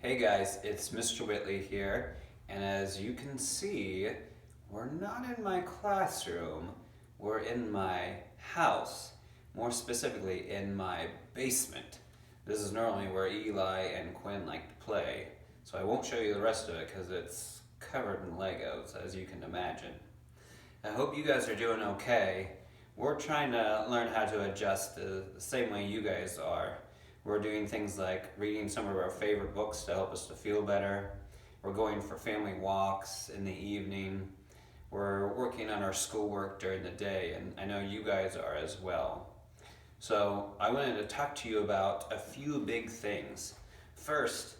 Hey guys, it's Mr. Whitley here, and as you can see, we're not in my classroom, we're in my house, more specifically in my basement. This is normally where Eli and Quinn like to play, so I won't show you the rest of it because it's covered in Legos, as you can imagine. I hope you guys are doing okay. We're trying to learn how to adjust the same way you guys are. We're doing things like reading some of our favorite books to help us to feel better. We're going for family walks in the evening. We're working on our schoolwork during the day, and I know you guys are as well. So I wanted to talk to you about a few big things. First,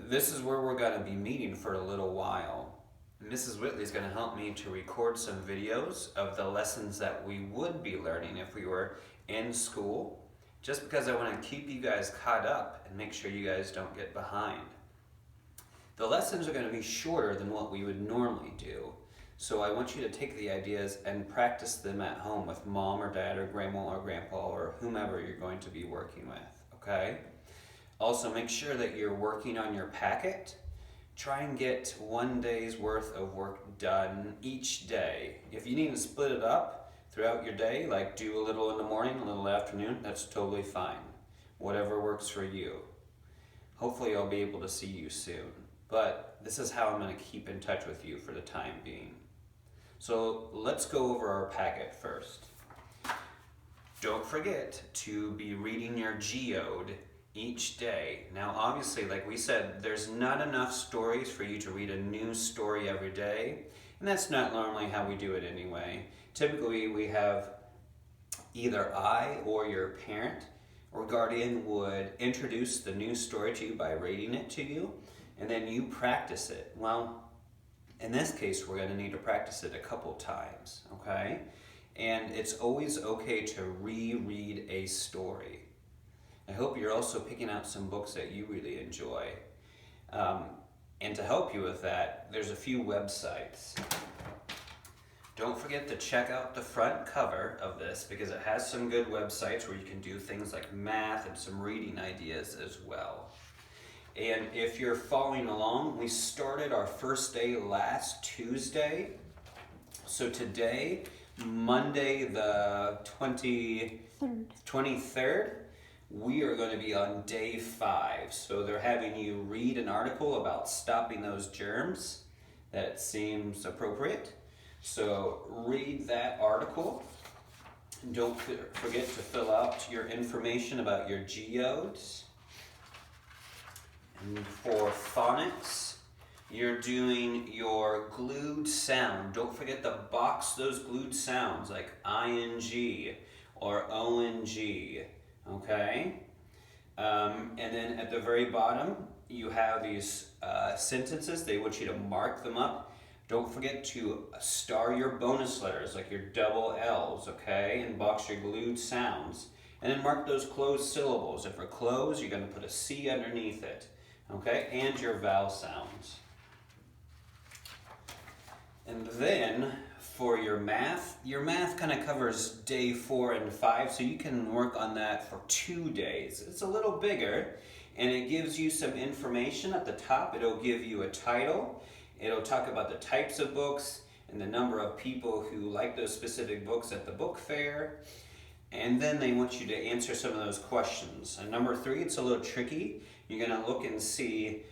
this is where we're going to be meeting for a little while. Mrs. Whitley is going to help me to record some videos of the lessons that we would be learning if we were in school, just because I want to keep you guys caught up and make sure you guys don't get behind. The lessons are going to be shorter than what we would normally do, so I want you to take the ideas and practice them at home with mom or dad or grandma or grandpa or whomever you're going to be working with, okay? Also, make sure that you're working on your packet. Try and get 1 day's worth of work done each day. If you need to split it up throughout your day, like do a little in the morning, a little afternoon, that's totally fine. Whatever works for you. Hopefully I'll be able to see you soon. But this is how I'm going to keep in touch with you for the time being. So let's go over our packet first. Don't forget to be reading your geode each day. Now obviously, like we said, there's not enough stories for you to read a new story every day, and that's not normally how we do it anyway. Typically we have either I or your parent or guardian would introduce the new story to you by reading it to you, and then you practice it. Well, in this case we're going to need to practice it a couple times, okay? And it's always okay to reread a story. I hope you're also picking out some books that you really enjoy. And to help you with that, there's a few websites. Don't forget to check out the front cover of this because it has some good websites where you can do things like math and some reading ideas as well. And if you're following along, we started our first day last Tuesday. So today, Monday the 23rd, we are going to be on day 5. So they're having you read an article about stopping those germs. That seems appropriate. So read that article. Don't forget to fill out your information about your geodes. And for phonics, you're doing your glued sound. Don't forget to box those glued sounds like ing or ong. Okay? And then at the very bottom, you have these sentences. They want you to mark them up. Don't forget to star your bonus letters, like your double L's, okay? And box your glued sounds. And then mark those closed syllables. If for closed, you're going to put a C underneath it, okay? And your vowel sounds. And then for your math kind of covers day 4 and 5, so you can work on that for 2 days. It's a little bigger, and it gives you some information at the top. It'll give you a title. It'll talk about the types of books and the number of people who like those specific books at the book fair. And then they want you to answer some of those questions. And number 3, it's a little tricky. You're going to look and see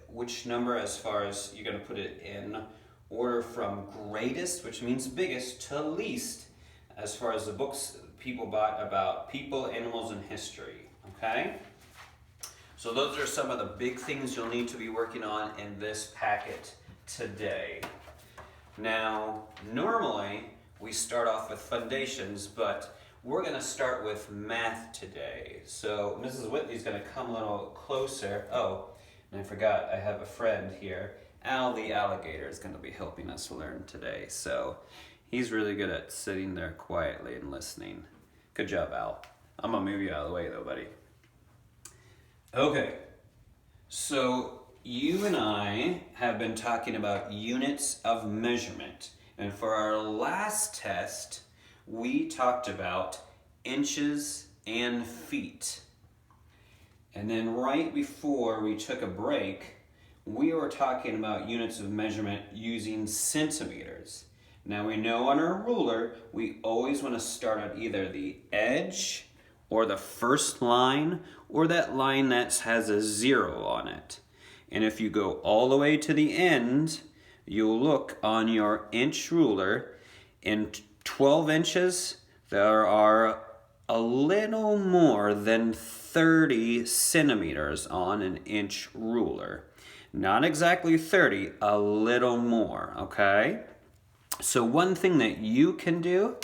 which number, as far as you're going to put it in order from greatest, which means biggest, to least, as far as the books people bought about people, animals, and history, okay? So those are some of the big things you'll need to be working on in this packet today. Now, normally we start off with foundations, but we're going to start with math today. So Mrs. Whitley's going to come a little closer. Oh, and I forgot, I have a friend here. Al the alligator is going to be helping us learn today. So he's really good at sitting there quietly and listening. Good job, Al. I'm going to move you out of the way though, buddy. Okay, so you and I have been talking about units of measurement. And for our last test, we talked about inches and feet. And then right before we took a break, we were talking about units of measurement using centimeters. Now we know on our ruler, we always want to start at either the edge or the first line or that line that has a 0 on it. And if you go all the way to the end, you'll look on your inch ruler. In 12 inches, there are a little more than 30 centimeters on an inch ruler. Not exactly 30, a little more, okay? So one thing that you can do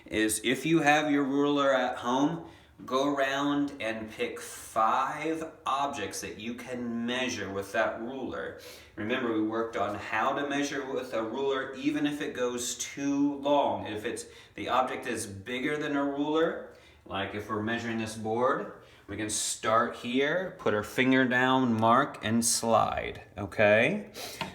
is if you have your ruler at home, go around and pick 5 objects that you can measure with that ruler. Remember, we worked on how to measure with a ruler even if it goes too long. If the object is bigger than a ruler, like if we're measuring this board, we can start here, put our finger down, mark, and slide, okay?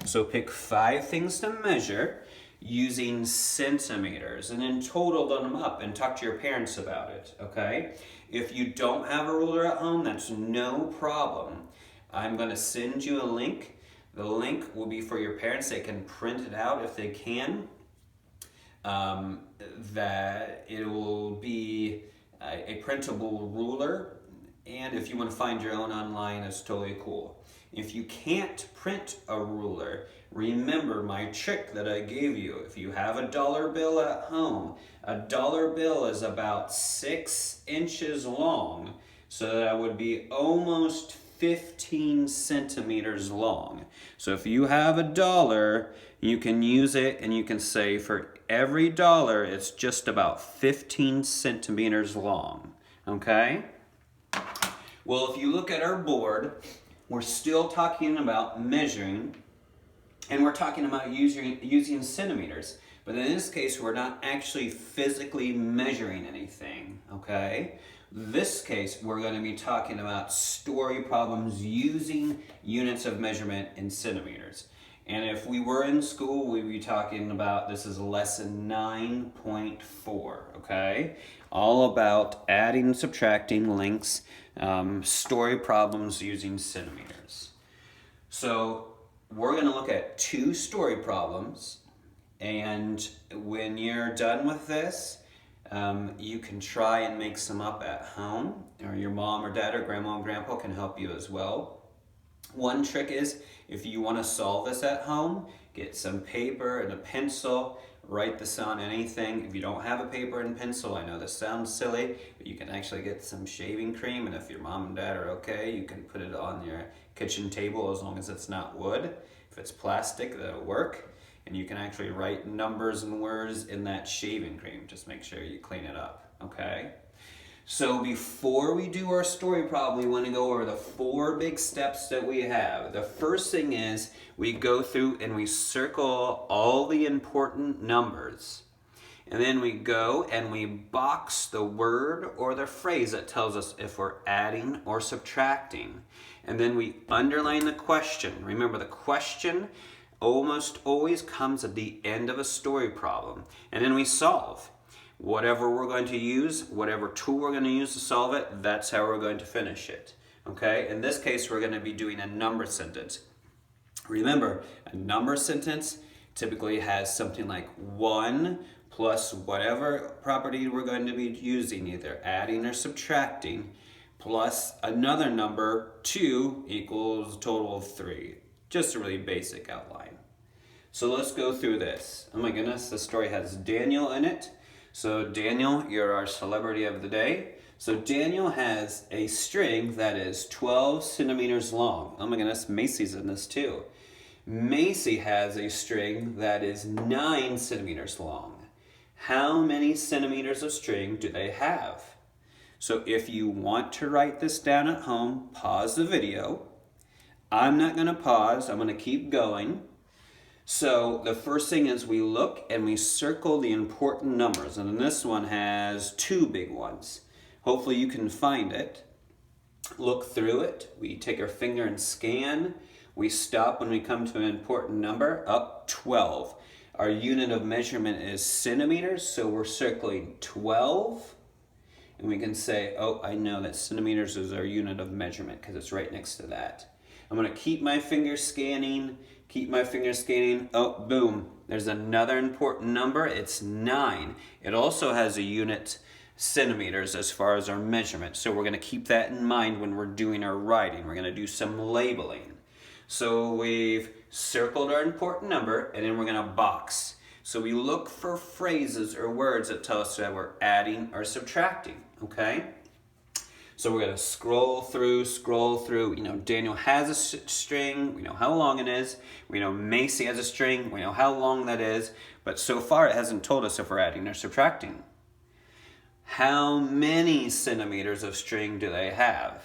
So pick 5 things to measure using centimeters, and then total them up and talk to your parents about it, okay? If you don't have a ruler at home, that's no problem. I'm going to send you a link. The link will be for your parents. They can print it out if they can. That it will be a printable ruler, and if you want to find your own online, it's totally cool. If you can't print a ruler, remember my trick that I gave you. If you have a dollar bill at home, a dollar bill is about 6 inches long, so that would be almost 15 centimeters long. So if you have a dollar, you can use it and you can say for every dollar, it's just about 15 centimeters long, okay? Well, if you look at our board, we're still talking about measuring, and we're talking about using centimeters. But in this case, we're not actually physically measuring anything, okay? This case, we're going to be talking about story problems using units of measurement in centimeters. And if we were in school, we'd be talking about, this is lesson 9.4, okay? All about adding, subtracting, links, story problems using centimeters. So we're going to look at 2 story problems, and when you're done with this, you can try and make some up at home, or your mom or dad or grandma and grandpa can help you as well. One trick is, if you want to solve this at home, get some paper and a pencil, write this on anything. If you don't have a paper and pencil, I know this sounds silly, but you can actually get some shaving cream, and if your mom and dad are okay, you can put it on your kitchen table as long as it's not wood. If it's plastic, that'll work. And you can actually write numbers and words in that shaving cream. Just make sure you clean it up, okay? So before we do our story problem, we want to go over the 4 big steps that we have. The first thing is we go through and we circle all the important numbers. And then we go and we box the word or the phrase that tells us if we're adding or subtracting. And then we underline the question. Remember, the question almost always comes at the end of a story problem. And then we solve. Whatever we're going to use, whatever tool we're going to use to solve it, that's how we're going to finish it. Okay? In this case, we're going to be doing a number sentence. Remember, a number sentence typically has something like 1 plus whatever property we're going to be using, either adding or subtracting, plus another number, 2 equals a total of 3. Just a really basic outline. So let's go through this. Oh my goodness, the story has Daniel in it. So Daniel, you're our celebrity of the day. So Daniel has a string that is 12 centimeters long. Oh my goodness, Macy's in this too. Macy has a string that is 9 centimeters long. How many centimeters of string do they have? So if you want to write this down at home, pause the video. I'm not going to pause. I'm going to keep going. So the first thing is we look and we circle the important numbers. And then this one has 2 big ones. Hopefully you can find it. Look through it. We take our finger and scan. We stop when we come to an important number. Up 12. Our unit of measurement is centimeters, so we're circling 12. and we can say, oh, I know that centimeters is our unit of measurement because it's right next to that. I'm going to keep my finger scanning, Oh, boom, there's another important number. It's 9. It also has a unit centimeters as far as our measurement. So we're going to keep that in mind when we're doing our writing. We're going to do some labeling. So we've circled our important number, and then we're going to box. So we look for phrases or words that tell us that we're adding or subtracting, okay? So we're going to scroll through. You know, Daniel has a string. We know how long it is. We know Macy has a string. We know how long that is. But so far it hasn't told us if we're adding or subtracting. How many centimeters of string do they have?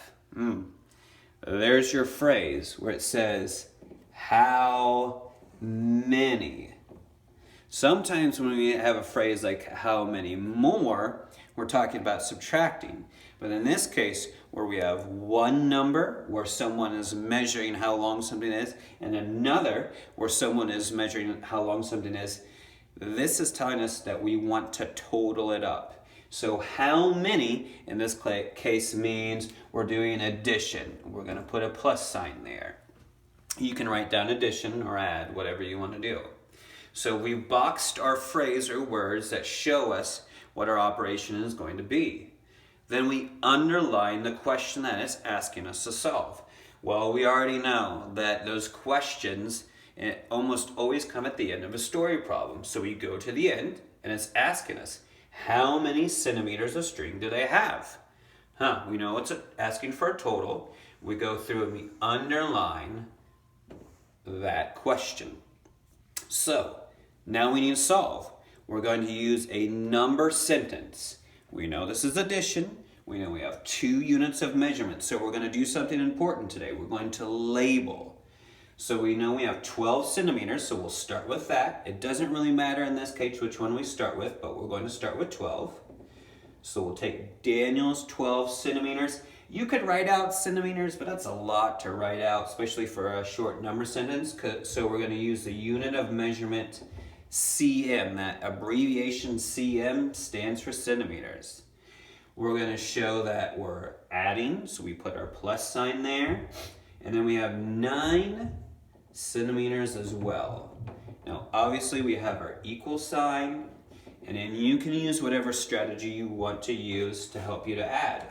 There's your phrase where it says, how many? Sometimes when we have a phrase like how many more, we're talking about subtracting. But in this case, where we have one number where someone is measuring how long something is, and another where someone is measuring how long something is, this is telling us that we want to total it up. So how many in this case means we're doing addition. We're going to put a plus sign there. You can write down addition or add, whatever you want to do. So we boxed our phrase or words that show us what our operation is going to be. Then we underline the question that it's asking us to solve. Well, we already know that those questions almost always come at the end of a story problem. So we go to the end and it's asking us, how many centimeters of string do they have? We know it's asking for a total. We go through and we underline that question. So now we need to solve. We're going to use a number sentence. We know this is addition. We know we have 2 units of measurement. So we're going to do something important today. We're going to label. So we know we have 12 centimeters, so we'll start with that. It doesn't really matter in this case which one we start with, but we're going to start with 12. So we'll take Daniel's 12 centimeters. You could write out centimeters, but that's a lot to write out, especially for a short number sentence. So we're going to use the unit of measurement cm. That abbreviation cm stands for centimeters. We're going to show that we're adding, so we put our plus sign there. And then we have 9 centimeters as well. Now, obviously, we have our equal sign, and then you can use whatever strategy you want to use to help you to add.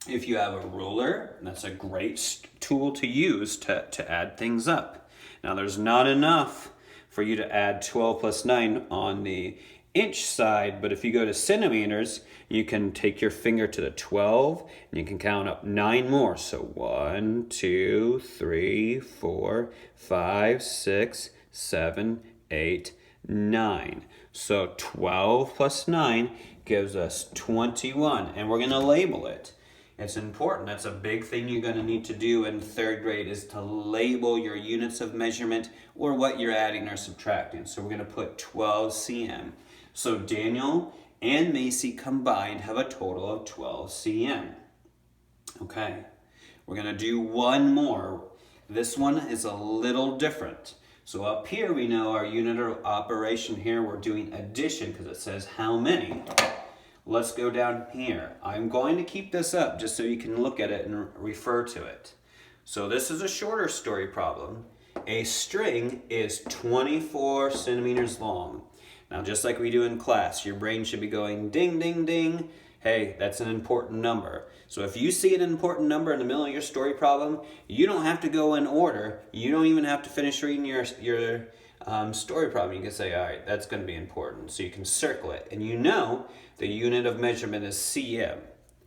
If you have a ruler, that's a great tool to use to add things up. Now, there's not enough for you to add 12 plus 9 on the inch side, but if you go to centimeters, you can take your finger to the 12 and you can count up 9 more. So 1, 2, 3, 4, 5, 6, 7, 8, 9. So 12 plus 9 gives us 21, and we're going to label it. It's important. That's a big thing you're going to need to do in 3rd grade, is to label your units of measurement or what you're adding or subtracting. So we're going to put 12 cm. So Daniel and Macy combined have a total of 12 cm. Okay, we're going to do one more. This one is a little different. So up here we know our unit of operation here, we're doing addition because it says how many. Let's go down here. I'm going to keep this up just so you can look at it and refer to it. So this is a shorter story problem. A string is 24 centimeters long. Now, just like we do in class, your brain should be going ding, ding, ding. Hey, that's an important number. So if you see an important number in the middle of your story problem, you don't have to go in order. You don't even have to finish reading your story problem. You can say, all right, that's going to be important. So you can circle it. And you know the unit of measurement is cm.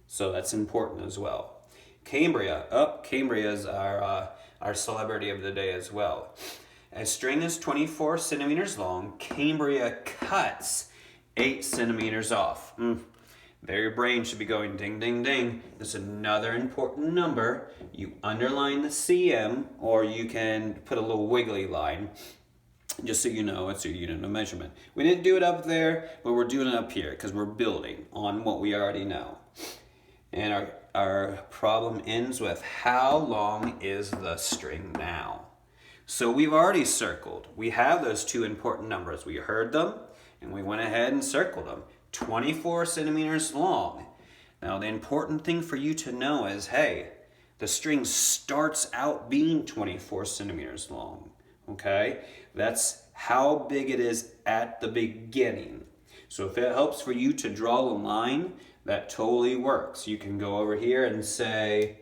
So that's important as well. Cambria. Cambria is our celebrity of the day as well. A string is 24 centimeters long. Cambria cuts 8 centimeters off. There your brain should be going ding, ding, ding. That's another important number. You underline the cm, or you can put a little wiggly line, just so you know it's your unit of measurement. We didn't do it up there, but we're doing it up here because we're building on what we already know. And our problem ends with how long is the string now? So we've already circled. We have those 2 important numbers. We heard them and we went ahead and circled them. 24 centimeters long. Now, the important thing for you to know is, hey, the string starts out being 24 centimeters long, okay? That's how big it is at the beginning. So if it helps for you to draw a line, that totally works. You can go over here and say,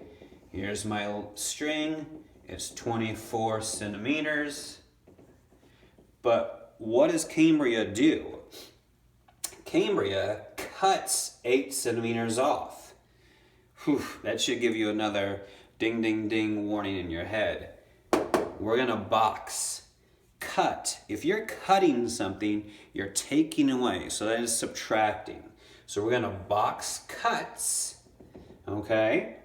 here's my string, it's 24 centimeters. But what does Cambria do? Cambria cuts 8 centimeters off. Whew, that should give you another ding, ding, ding warning in your head. We're gonna box. Cut. If you're cutting something, you're taking away. So that is subtracting. So we're gonna box cuts, okay?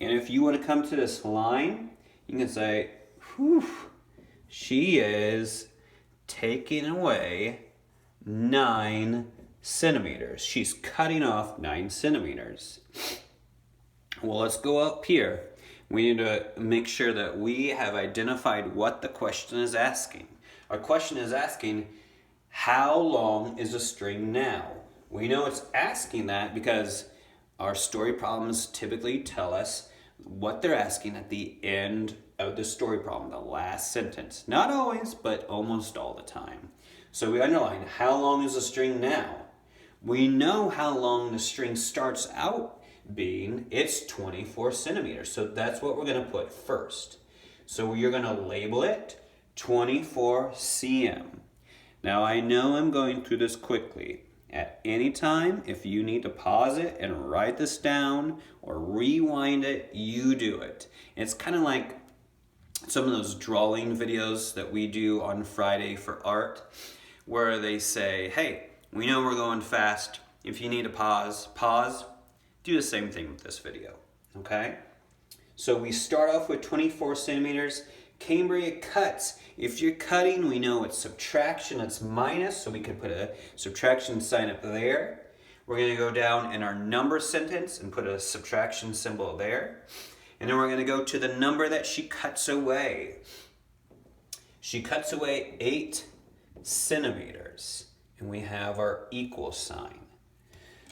And if you want to come to this line, you can say, whew, she is taking away 9 centimeters. She's cutting off 9 centimeters. Well, let's go up here. We need to make sure that we have identified what the question is asking. Our question is asking, how long is a string now? We know it's asking that because our story problems typically tell us what they're asking at the end of the story problem, the last sentence. Not always, but almost all the time. So we underline, how long is a string now? We know how long the string starts out being. It's 24 centimeters. So that's what we're going to put first. So you're going to label it 24 cm. Now I know I'm going through this quickly. At any time, if you need to pause it and write this down or rewind it, you do it. It's kind of like some of those drawing videos that we do on Friday for art, where they say, hey, we know we're going fast. If you need to pause. Do the same thing with this video, okay? So we start off with 24 centimeters. Cambria cuts. If you're cutting, we know it's subtraction, it's minus, so we can put a subtraction sign up there. We're going to go down in our number sentence and put a subtraction symbol there. And then we're going to go to the number that she cuts away. She cuts away 8 centimeters, and we have our equal sign.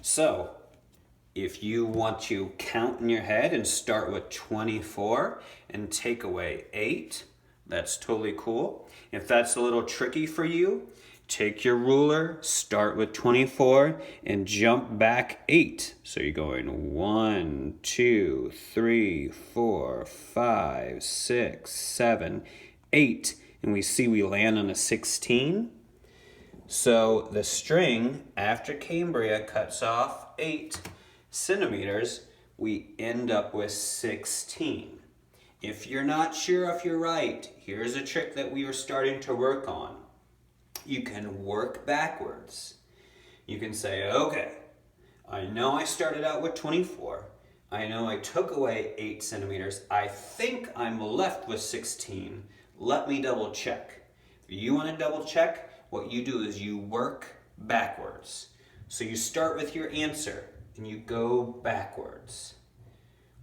So if you want to count in your head and start with 24 and take away 8, that's totally cool. If that's a little tricky for you, take your ruler, start with 24, and jump back 8. So you're going 1, 2, 3, 4, 5, 6, 7, 8. And we see we land on a 16. So the string, after Cambria cuts off 8 centimeters, we end up with 16. If you're not sure if you're right, here's a trick that we are starting to work on. You can work backwards. You can say, okay, I know I started out with 24. I know I took away 8 centimeters. I think I'm left with 16. Let me double check. If you want to double check, what you do is you work backwards. So you start with your answer and you go backwards.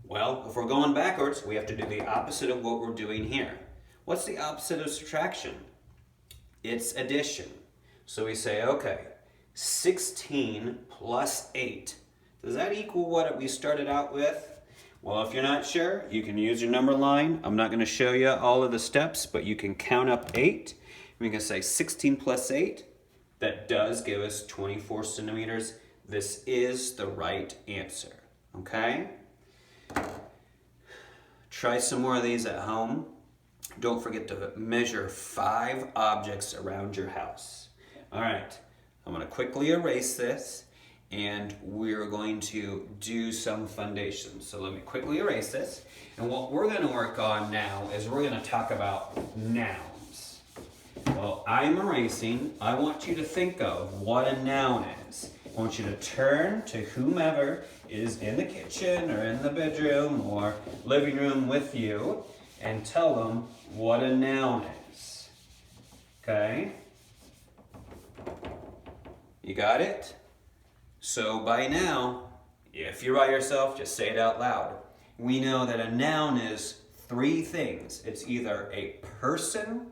Well, if we're going backwards, we have to do the opposite of what we're doing here. What's the opposite of subtraction? It's addition. So we say, okay, 16 plus 8. Does that equal what we started out with? Well, if you're not sure, you can use your number line. I'm not going to show you all of the steps, but you can count up 8. We can say 16 plus 8. That does give us 24 centimeters. This is the right answer, okay? Try some more of these at home. Don't forget to measure 5 objects around your house. All right, I'm going to quickly erase this, and we're going to do some foundations. So let me quickly erase this. And what we're going to work on now is we're going to talk about nouns. Well, I'm erasing. I want you to think of what a noun is. I want you to turn to whomever is in the kitchen or in the bedroom or living room with you and tell them what a noun is. Okay? You got it? So by now, if you're by yourself, just say it out loud. We know that a noun is 3 things. It's either a person,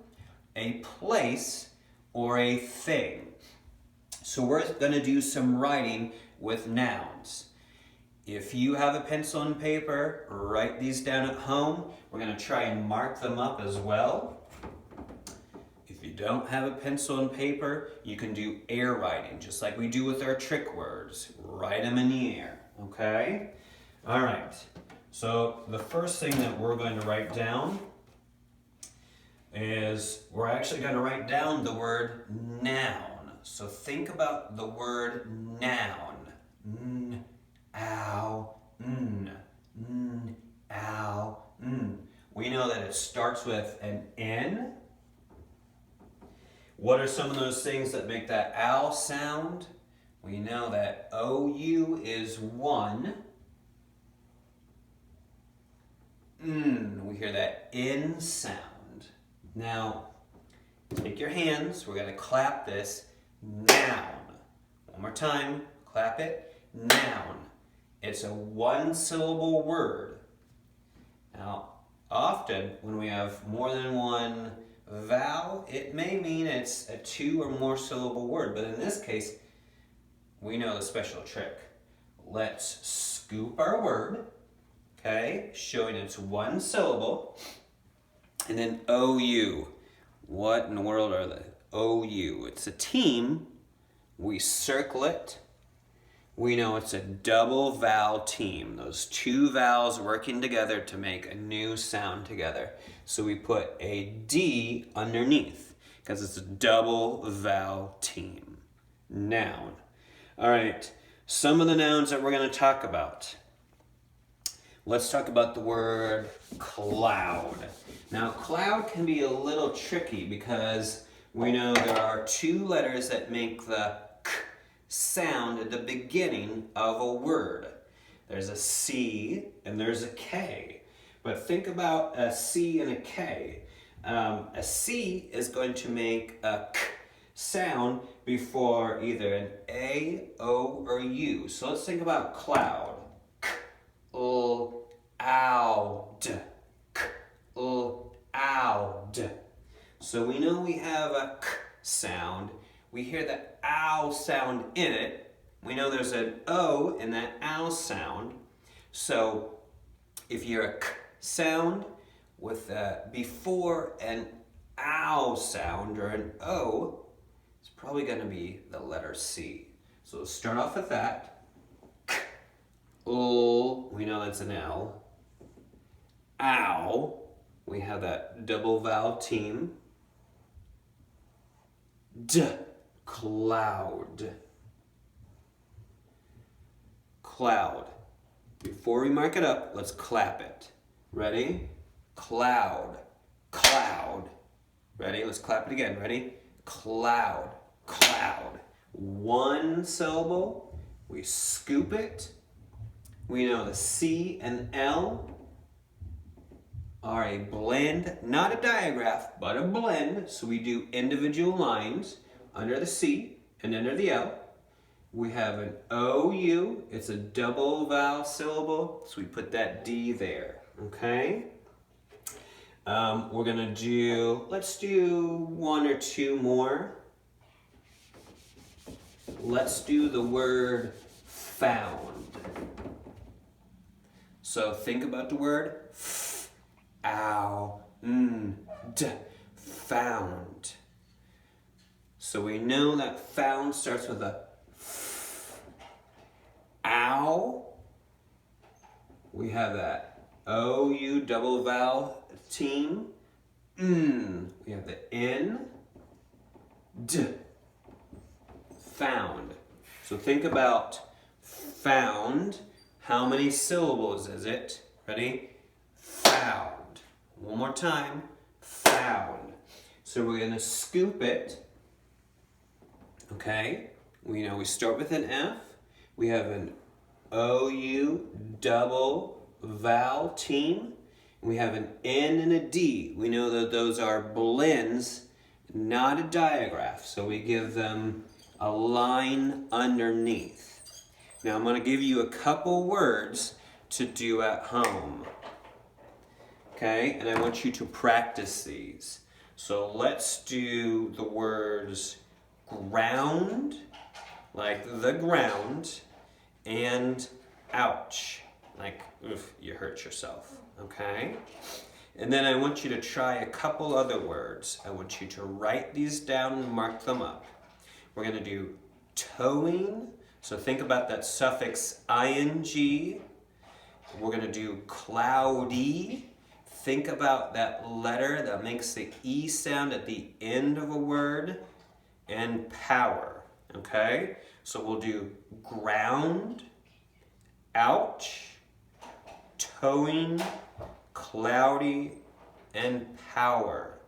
a place, or a thing. So we're going to do some writing with nouns. If you have a pencil and paper, write these down at home. We're going to try and mark them up as well. If you don't have a pencil and paper, you can do air writing, just like we do with our trick words. Write them in the air, okay? All right, so the first thing that we're going to write down is we're actually going to write down the word noun. So think about the word noun. N, ow, n, ow, n. We know that it starts with an N. What are some of those things that make that ow sound? We know that OU is one. We hear that N sound. Now, take your hands, we're going to clap this, noun. One more time, clap it, noun. It's a one-syllable word. Now, often when we have more than one vowel, it may mean it's a two or more syllable word, but in this case, we know the special trick. Let's scoop our word, okay, showing it's one syllable, and then OU. What in the world are the OU? It's a team. We circle it. We know it's a double vowel team. Those two vowels working together to make a new sound together. So we put a D underneath because it's a double vowel team. Noun. All right, some of the nouns that we're going to talk about. Let's talk about the word cloud. Now, cloud can be a little tricky because we know there are two letters that make the k sound at the beginning of a word. There's a C and there's a K. But think about a C and a K. A C is going to make a k sound before either an A, O, or U. So let's think about cloud. K, l, ow, d. K, l, ow, d. So we know we have a k sound. We hear the ow sound in it. We know there's an O in that ow sound. So if you're a k sound with before an ow sound or an O, it's probably going to be the letter C. So let's start off with that. K, l, we know that's an L. Ow, we have that double vowel team. D, cloud. Cloud. Before we mark it up, let's clap it. Ready? Cloud. Cloud. Ready? Let's clap it again. Ready? Cloud. Cloud. One syllable. We scoop it. We know the C and L are a blend, not a digraph, but a blend. So we do individual lines under the C and under the L. We have an OU, it's a double vowel syllable, so we put that D there, okay? We're gonna let's do one or two more. Let's do the word found. So think about the word ow, d, found. So we know that found starts with a ow. We have that OU double vowel team. We have the N, d, found. So think about found. How many syllables is it? Ready? Found. One more time. Found. So we're going to scoop it. Okay? We know we start with an F. We have an OU double vowel team. We have an N and a D. We know that those are blends, not a digraph. So we give them a line underneath. Now I'm going to give you a couple words to do at home. Okay? And I want you to practice these. So let's do the words ground, like the ground, and ouch, like, oof, you hurt yourself, okay? And then I want you to try a couple other words. I want you to write these down and mark them up. We're going to do towing, so think about that suffix ing. We're going to do cloudy. Think about that letter that makes the E sound at the end of a word. And power, okay? So we'll do ground, ouch, towing, cloudy, and power.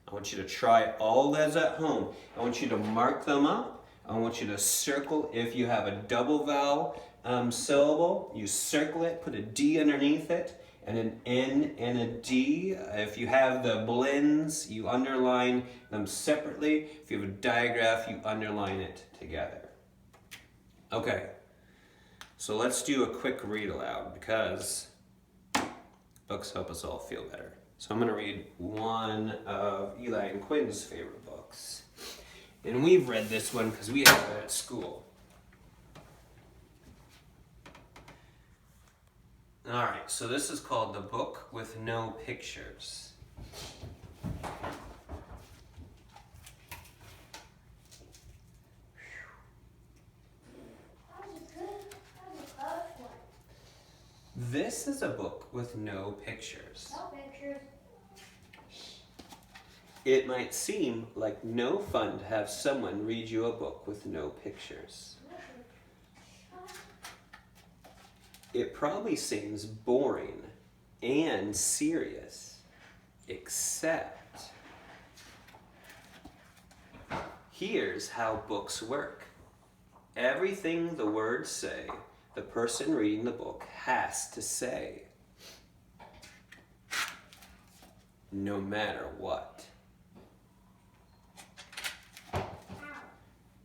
I want you to try all those at home. I want you to mark them up. I want you to circle if you have a double vowel syllable, you circle it, put a D underneath it, and an N and a D. If you have the blends, you underline them separately. If you have a digraph, you underline it together. Okay, so let's do a quick read aloud because books help us all feel better. So I'm going to read one of Eli and Quinn's favorite books. And we've read this one because we have it at school. All right, so this is called The Book with No Pictures. This is a book with no pictures. No pictures. It might seem like no fun to have someone read you a book with no pictures. It probably seems boring and serious, except here's how books work. Everything the words say, the person reading the book has to say, no matter what.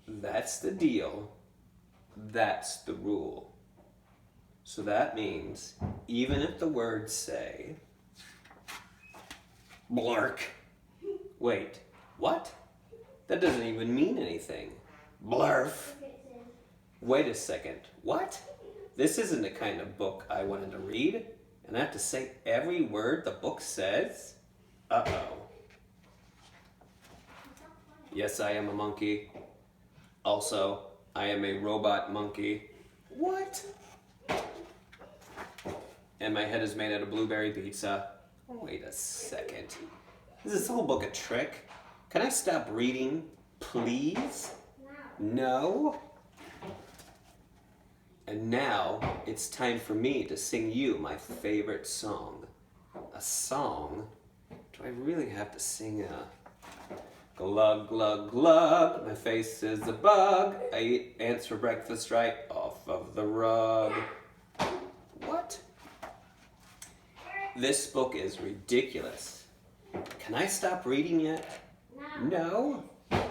That's the deal. That's the rule. So that means even if the words say, blark. Wait, what? That doesn't even mean anything. Blarf. Wait a second. What? This isn't the kind of book I wanted to read, and I have to say every word the book says? Uh-oh. Yes, I am a monkey. Also, I am a robot monkey. What? And my head is made out of blueberry pizza. Wait a second. Is this whole book a trick? Can I stop reading, please? No? And now it's time for me to sing you my favorite song. A song? Do I really have to sing a glug, glug, glug? My face is a bug. I eat ants for breakfast right off of the rug. What? This book is ridiculous. Can I stop reading yet? No?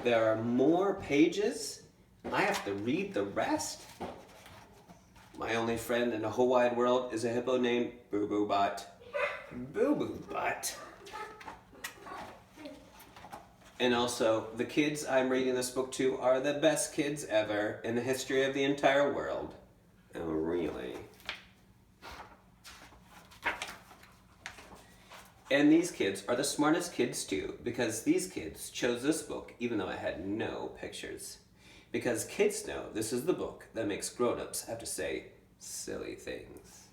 There are more pages? I have to read the rest? My only friend in the whole wide world is a hippo named Boo Boo Bot. Boo Boo Bot. And also, the kids I'm reading this book to are the best kids ever in the history of the entire world. Oh, really? And these kids are the smartest kids too, because these kids chose this book even though it had no pictures. Because kids know this is the book that makes grown-ups have to say silly things.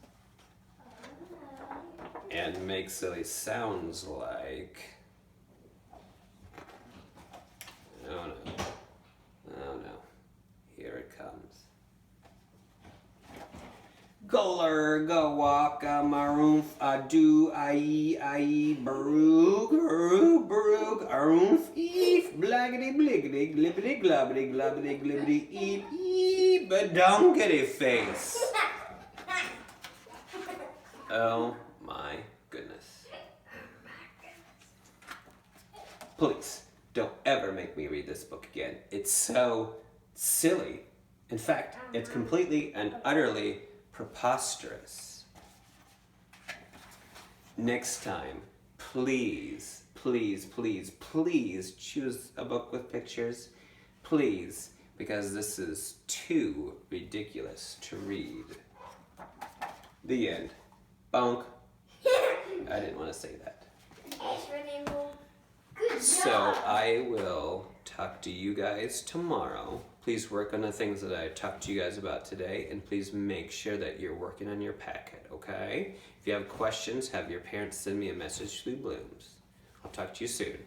And make silly sounds like... Oh no. Oh no. Here it comes. Goler, go walk, maroof, do, baroog, baroog, baroog, aroof, eef, blaggity, bliggity, glibbity, globbity, globbity, glibbity, eep, eep, badonkity face. Oh my goodness. Please, don't ever make me read this book again. It's so silly. In fact, it's completely and utterly preposterous. Next time, please, please, please, please choose a book with pictures. Please, because this is too ridiculous to read. The end. Bonk. I didn't want to say that. Good job. So I will talk to you guys tomorrow. Please work on the things that I talked to you guys about today, and please make sure that you're working on your packet, okay? If you have questions, have your parents send me a message through Blooms. I'll talk to you soon.